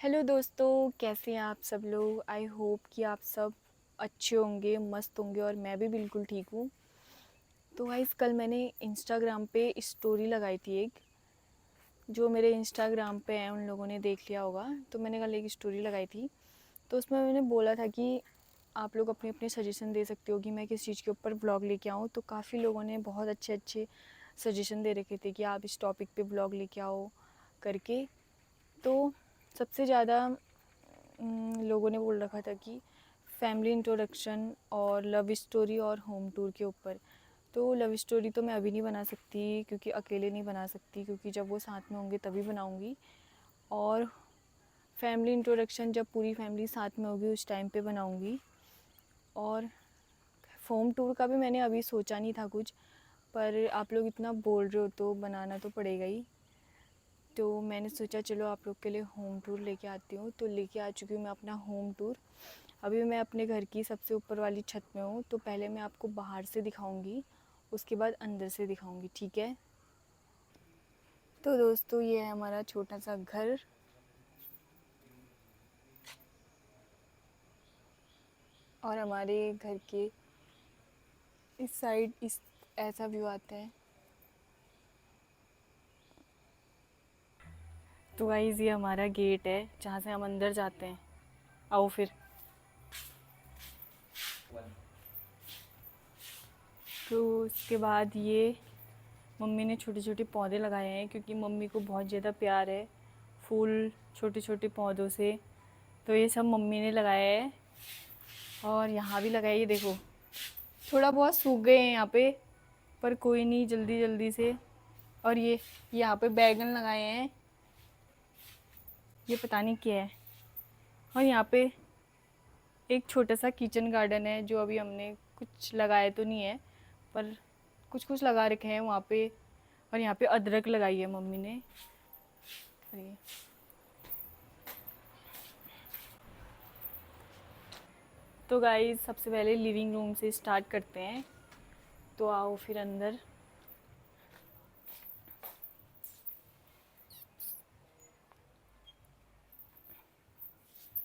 Hello दोस्तों, कैसे हैं आप सब लोग। आई होप कि आप सब अच्छे होंगे, मस्त होंगे और मैं भी बिल्कुल ठीक हूँ। तो गाइस, कल मैंने इंस्टाग्राम पे स्टोरी लगाई थी एक, जो मेरे इंस्टाग्राम पे हैं उन लोगों ने देख लिया होगा। तो मैंने कल एक स्टोरी लगाई थी, तो उसमें मैंने बोला था कि आप लोग अपने अपने सजेशन दे सकते हो कि मैं किस चीज़ के ऊपर ब्लॉग लेके आऊँ। तो काफ़ी लोगों ने बहुत अच्छे अच्छे सजेशन दे रखे थे कि आप इस टॉपिक पे ब्लॉग लेके आओ करके। तो सबसे ज़्यादा लोगों ने बोल रखा था कि फैमिली इंट्रोडक्शन और लव स्टोरी और होम टूर के ऊपर। तो लव स्टोरी तो मैं अभी नहीं बना सकती, क्योंकि अकेले नहीं बना सकती, क्योंकि जब वो साथ में होंगे तभी बनाऊंगी। और फैमिली इंट्रोडक्शन जब पूरी फैमिली साथ में होगी उस टाइम पे बनाऊंगी। और होम टूर का भी मैंने अभी सोचा नहीं था कुछ, पर आप लोग इतना बोल रहे हो तो बनाना तो पड़ेगा ही। तो मैंने सोचा चलो आप लोग के लिए होम टूर लेके आती हूँ। तो लेके आ चुकी हूँ मैं अपना होम टूर। अभी मैं अपने घर की सबसे ऊपर वाली छत में हूँ, तो पहले मैं आपको बाहर से दिखाऊंगी, उसके बाद अंदर से दिखाऊंगी, ठीक है। तो दोस्तों, ये है हमारा छोटा सा घर। और हमारे घर के इस साइड इस ऐसा व्यू आता है। तो गाइस, ये हमारा गेट है जहाँ से हम अंदर जाते हैं। आओ फिर। तो उसके बाद ये मम्मी ने छोटे छोटे पौधे लगाए हैं, क्योंकि मम्मी को बहुत ज़्यादा प्यार है फूल छोटे छोटे पौधों से। तो ये सब मम्मी ने लगाया है। और यहाँ भी लगाया, ये देखो थोड़ा बहुत सूख गए हैं यहाँ पे, पर कोई नहीं, जल्दी जल्दी से। और ये यहाँ पे बैगन लगाए हैं, ये पता नहीं क्या है। और यहाँ पे एक छोटा सा किचन गार्डन है, जो अभी हमने कुछ लगाया तो नहीं है, पर कुछ कुछ लगा रखे हैं वहाँ पे। और यहाँ पे अदरक लगाई है मम्मी ने। और ये तो गाइस, सबसे पहले लिविंग रूम से स्टार्ट करते हैं। तो आओ फिर अंदर।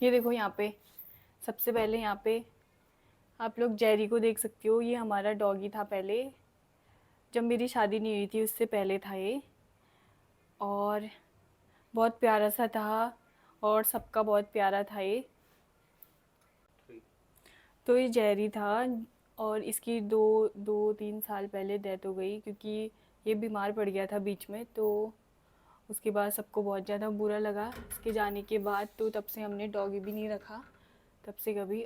ये देखो यहाँ पे, सबसे पहले यहाँ पे आप लोग जेरी को देख सकते हो। ये हमारा डॉगी था पहले, जब मेरी शादी नहीं हुई थी उससे पहले था ये। और बहुत प्यारा सा था, और सबका बहुत प्यारा था ये। तो ये जेरी था, और इसकी दो दो तीन साल पहले डेथ हो गई, क्योंकि ये बीमार पड़ गया था बीच में। तो उसके बाद सबको बहुत ज़्यादा बुरा लगा इसके जाने के बाद, तो तब से हमने डॉगी भी नहीं रखा तब से कभी।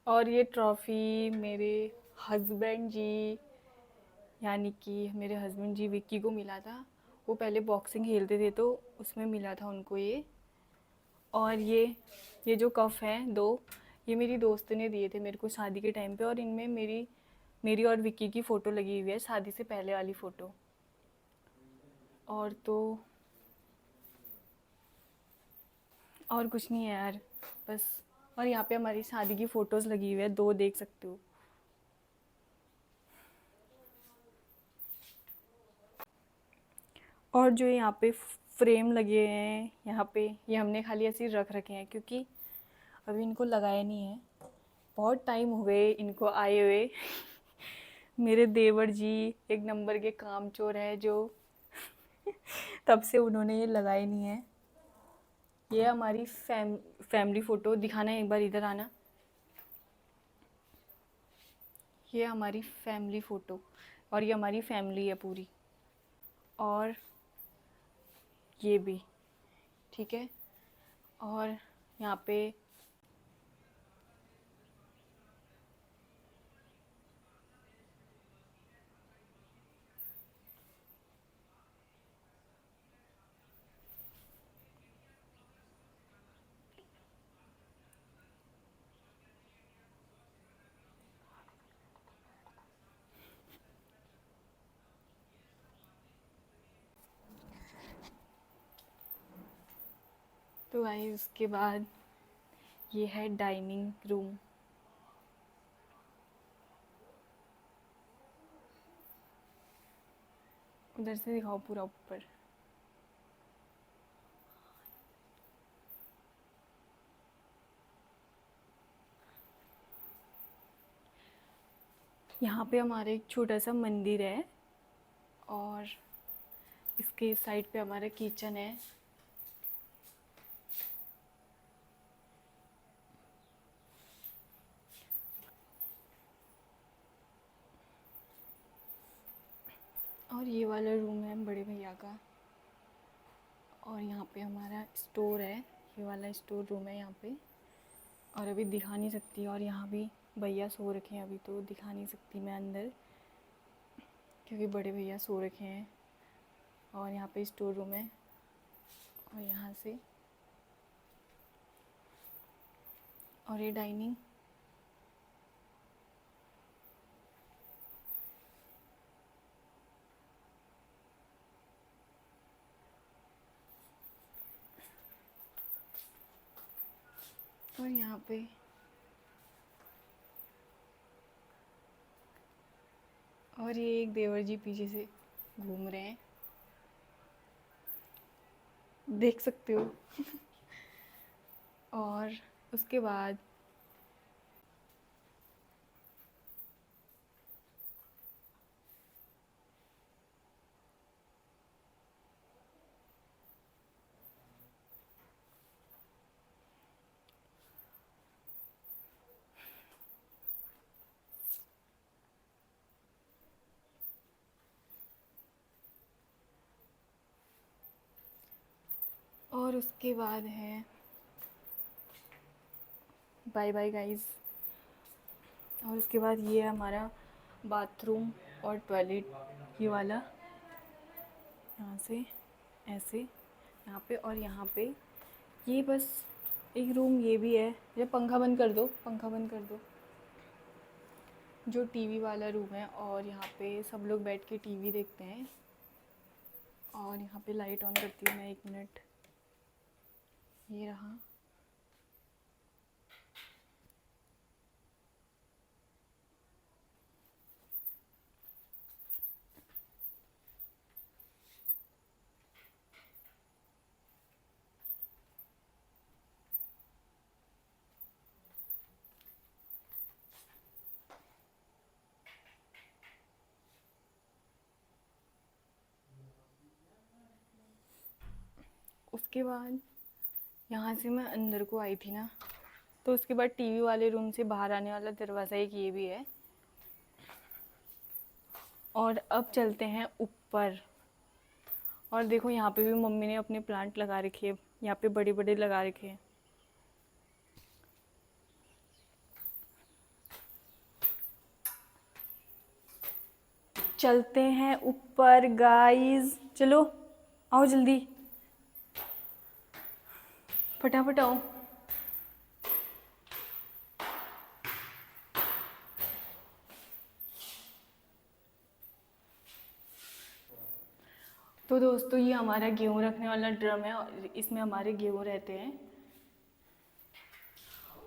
और ये ट्रॉफ़ी मेरे हस्बैंड जी, यानी कि मेरे हस्बैंड जी विक्की को मिला था। वो पहले बॉक्सिंग खेलते थे तो उसमें मिला था उनको ये। और ये जो कफ़ हैं दो, ये मेरी दोस्त ने दिए थे मेरे को शादी के टाइम पे। और इनमें मेरी मेरी और विक्की की फ़ोटो लगी हुई है, शादी से पहले वाली फ़ोटो। और तो और कुछ नहीं है यार, बस। और यहाँ पे हमारी शादी की फ़ोटोज़ लगी हुई है, दो देख सकते हो। और जो यहाँ पे फ्रेम लगे हैं यहाँ पे, ये हमने खाली ऐसे ही रख रखे हैं, क्योंकि अभी इनको लगाया नहीं है। बहुत टाइम हो गए इनको आए हुए। मेरे देवर जी एक नंबर के कामचोर है, जो तब से उन्होंने ये लगाए नहीं है। ये हमारी फैमिली फ़ोटो दिखाना है, एक बार इधर आना। ये हमारी फैमिली फ़ोटो, और ये हमारी फैमिली है पूरी। और ये भी ठीक है। और यहाँ पे तो आई उसके बाद ये है डाइनिंग रूम। उधर से दिखाओ पूरा ऊपर। यहाँ पे हमारा एक छोटा सा मंदिर है और इसके साइड पे हमारा किचन है। और ये वाला रूम है बड़े भैया का। और यहाँ पे हमारा स्टोर है, ये वाला स्टोर रूम है यहाँ पे। और अभी दिखा नहीं सकती, और यहाँ भी भैया सो रखे हैं, अभी तो दिखा नहीं सकती मैं अंदर क्योंकि बड़े भैया सो रखे हैं। और यहाँ पे स्टोर रूम है। और यहाँ से और ये डाइनिंग। और यहाँ पे और ये एक देवर जी पीछे से घूम रहे हैं, देख सकते हो। और उसके बाद उसके बाद है बाय बाय गाइस। और उसके बाद ये है हमारा बाथरूम और टॉयलेट, ये वाला यहाँ से ऐसे यहाँ पे। और यहाँ पे ये बस एक रूम ये भी है। ये पंखा बंद कर दो, पंखा बंद कर दो। जो टीवी वाला रूम है और यहाँ पे सब लोग बैठ के टीवी देखते हैं। और यहाँ पे लाइट ऑन करती हूँ मैं, 1 मिनट। ये रहा। उसके बाद यहाँ से मैं अंदर को आई थी ना, तो उसके बाद टीवी वाले रूम से बाहर आने वाला दरवाज़ा एक ये भी है। और अब चलते हैं ऊपर। और देखो यहाँ पे भी मम्मी ने अपने प्लांट लगा रखे हैं, यहाँ पे बड़े बड़े लगा रखे हैं। चलते हैं ऊपर गाइस, चलो आओ जल्दी, फटाफट आओ। तो दोस्तों ये हमारा गेहूँ रखने वाला ड्रम है और इसमें हमारे गेहूँ रहते हैं।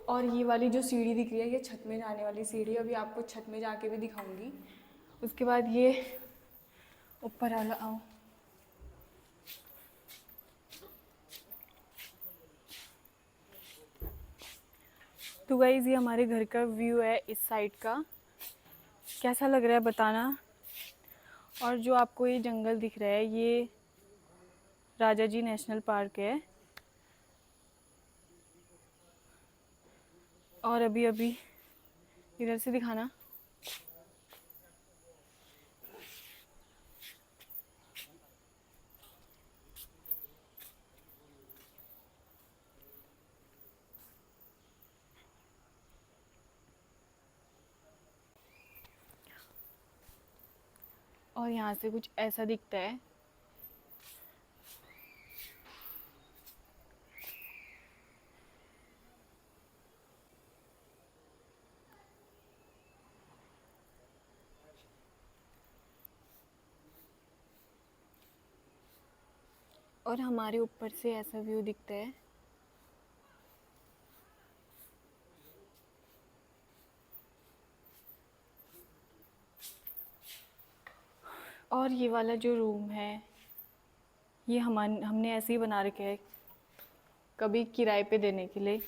और ये वाली जो सीढ़ी दिख रही है, ये छत में जाने वाली सीढ़ी, अभी आपको छत में जाके भी दिखाऊंगी। उसके बाद ये ऊपर वाला आओ। तो गाइस ये हमारे घर का व्यू है इस साइड का, कैसा लग रहा है बताना। और जो आपको ये जंगल दिख रहा है, ये राजा जी नेशनल पार्क है। और अभी अभी इधर से दिखाना। और यहाँ से कुछ ऐसा दिखता है। और हमारे ऊपर से ऐसा व्यू दिखता है। और ये वाला जो रूम है, ये हमने ऐसे ही बना रखे है कभी किराए पे देने के लिए।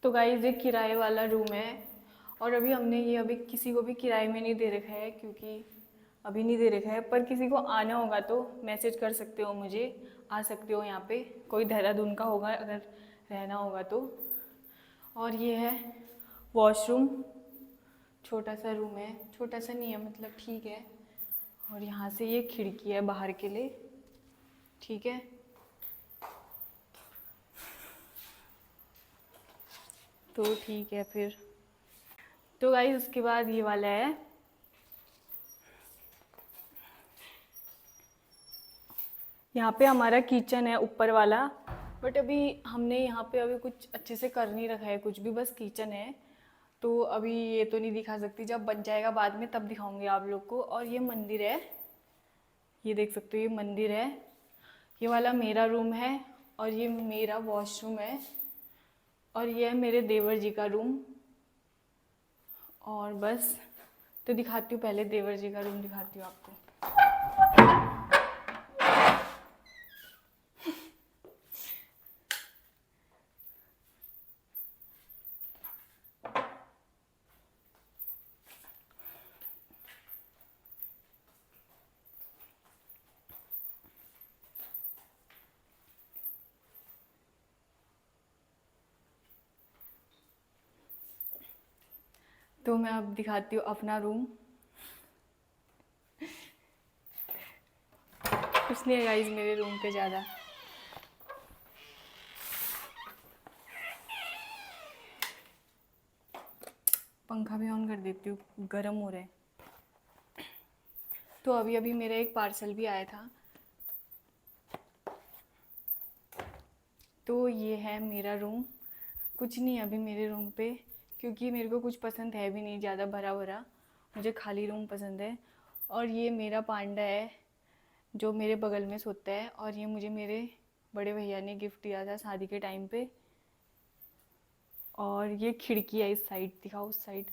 तो गाइस ये किराए वाला रूम है और अभी हमने ये अभी किसी को भी किराए में नहीं दे रखा है, क्योंकि अभी नहीं दे रखा है। पर किसी को आना होगा तो मैसेज कर सकते हो मुझे, आ सकते हो यहाँ पे। कोई देहरादून का होगा अगर रहना होगा तो। और ये है वॉशरूम, छोटा सा रूम है, छोटा सा नहीं है मतलब ठीक है। और यहाँ से ये खिड़की है बाहर के लिए, ठीक है। तो ठीक है फिर। तो गाइस उसके बाद ये वाला है, यहाँ पे हमारा किचन है ऊपर वाला। बट अभी हमने यहाँ पे अभी कुछ अच्छे से कर नहीं रखा है कुछ भी, बस किचन है। तो अभी ये तो नहीं दिखा सकती, जब बन जाएगा बाद में तब दिखाऊंगी आप लोग को। और ये मंदिर है, ये देख सकते हो, ये मंदिर है। ये वाला मेरा रूम है और ये मेरा वॉशरूम है। और ये है मेरे देवर जी का रूम। और बस, तो दिखाती हूँ, पहले देवर जी का रूम दिखाती हूँ आपको। तो मैं अब दिखाती हूँ अपना रूम। कुछ नहीं है गाइस मेरे रूम पे ज़्यादा। पंखा भी ऑन कर देती हूँ, गर्म हो रहा है। तो अभी अभी मेरा एक पार्सल भी आया था। तो ये है मेरा रूम। कुछ नहीं है अभी मेरे रूम पे, क्योंकि मेरे को कुछ पसंद है भी नहीं ज़्यादा भरा भरा, मुझे खाली रूम पसंद है। और ये मेरा पांडा है जो मेरे बगल में सोता है, और ये मुझे मेरे बड़े भैया ने गिफ्ट दिया था शादी के टाइम पे। और ये खिड़की है, इस साइड दिखाओ, उस साइड।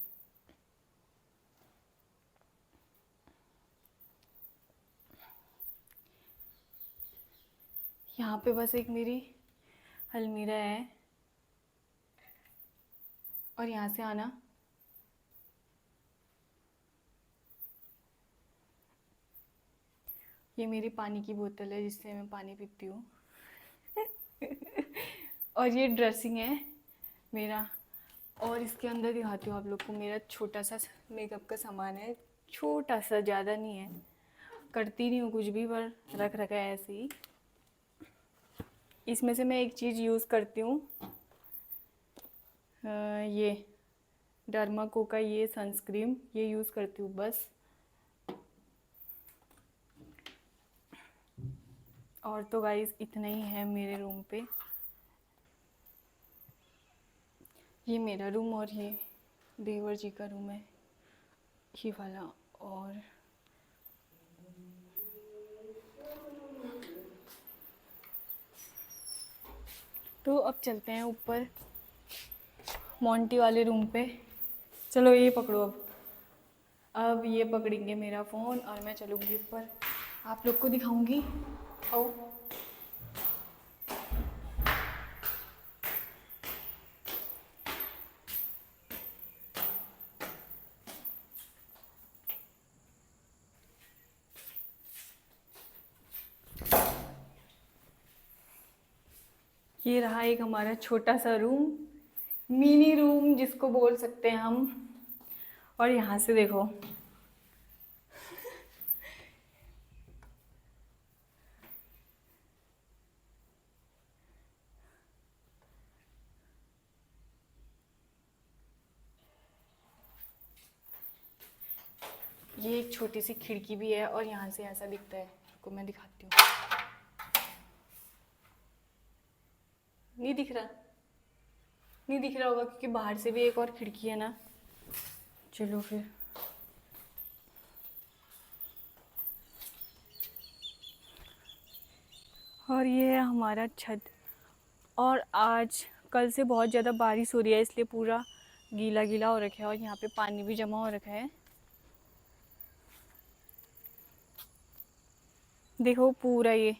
यहाँ पे बस एक मेरी अलमीरा है। और यहाँ से आना, ये मेरी पानी की बोतल है जिससे मैं पानी पीती हूँ। और ये ड्रेसिंग है मेरा। और इसके अंदर दिखाती हूँ आप लोग को, मेरा छोटा सा मेकअप का सामान है, छोटा सा, ज़्यादा नहीं है, करती नहीं हूँ कुछ भी, पर रख रखा है ऐसे ही। इसमें से मैं एक चीज़ यूज़ करती हूँ, ये डर्माको का ये सनस्क्रीन, ये यूज़ करती हूँ बस। और तो गाइस इतना ही है मेरे रूम पे। ये मेरा रूम और ये देवर जी का रूम है, ये वाला। और तो अब चलते हैं ऊपर मोंटी वाले रूम पे। चलो ये पकड़ो अब ये पकड़ेंगे मेरा फ़ोन और मैं चलूँगी ऊपर, आप लोग को दिखाऊंगी। आओ। ये रहा एक हमारा छोटा सा रूम, मिनी रूम जिसको बोल सकते हैं हम। और यहाँ से देखो, ये एक छोटी सी खिड़की भी है और यहाँ से ऐसा दिखता है, आपको मैं दिखाती हूँ। नहीं दिख रहा, नहीं दिख रहा होगा क्योंकि बाहर से भी एक और खिड़की है ना। चलो फिर, और ये है हमारा छत। और आज कल से बहुत ज़्यादा बारिश हो रही है, इसलिए पूरा गीला गीला हो रखा है और यहाँ पे पानी भी जमा हो रखा है। देखो पूरा ये,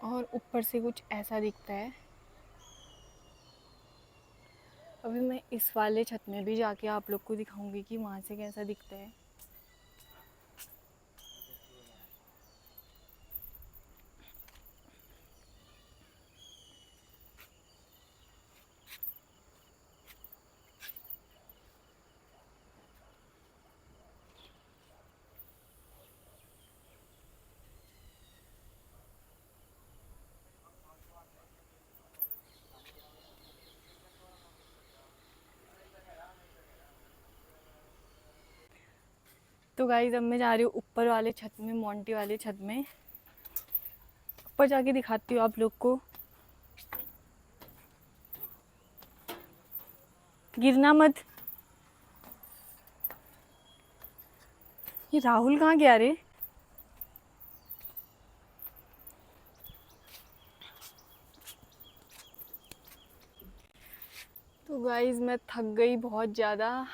और ऊपर से कुछ ऐसा दिखता है। अभी मैं इस वाले छत में भी जाके आप लोग को दिखाऊंगी कि वहाँ से कैसा दिखता है। तो गाइस अब मैं जा रही हूँ ऊपर वाले छत में, मोंटी वाले छत में। ऊपर जाके दिखाती हूँ आप लोग को। गिरना मत। ये राहुल कहाँ गया रे? तो गाइस मैं थक गई बहुत ज़्यादा।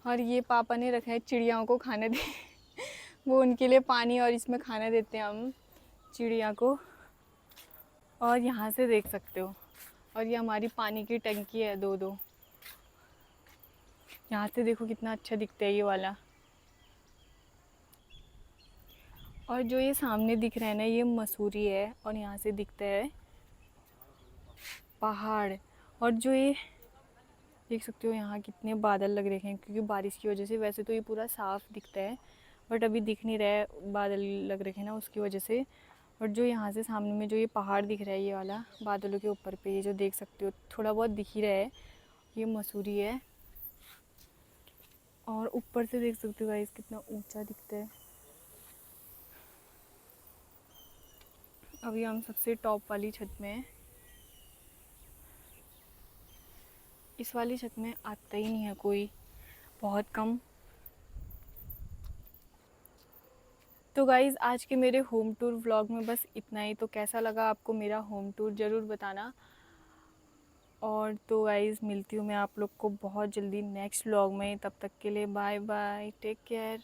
और ये पापा ने रखा है चिड़ियाओं को खाने दे वो उनके लिए पानी और इसमें खाना देते हैं हम चिड़िया को। और यहाँ से देख सकते हो। और ये हमारी पानी की टंकी है, दो दो। यहाँ से देखो कितना अच्छा दिखता है ये वाला। और जो ये सामने दिख रहा है ना, ये मसूरी है। और यहाँ से दिखता है पहाड़। और जो ये देख सकते हो यहाँ कितने बादल लग रहे हैं, क्योंकि बारिश की वजह से। वैसे तो ये पूरा साफ दिखता है, बट अभी दिख नहीं रहा है, बादल लग रखे हैं ना उसकी वजह से। और जो यहाँ से सामने में जो ये पहाड़ दिख रहा है, ये वाला बादलों के ऊपर पे, ये जो देख सकते हो थोड़ा बहुत दिख ही रहा है, ये मसूरी है। और ऊपर से देख सकते हो गाइस कितना ऊंचा दिखता है। अभी हम सबसे टॉप वाली छत में हैं। इस वाली छत में आता ही नहीं है कोई, बहुत कम। तो गाइज़ आज के मेरे होम टूर व्लॉग में बस इतना ही। तो कैसा लगा आपको मेरा होम टूर ज़रूर बताना। और तो गाइज़ मिलती हूँ मैं आप लोग को बहुत जल्दी नेक्स्ट व्लॉग में। तब तक के लिए बाय बाय, टेक केयर।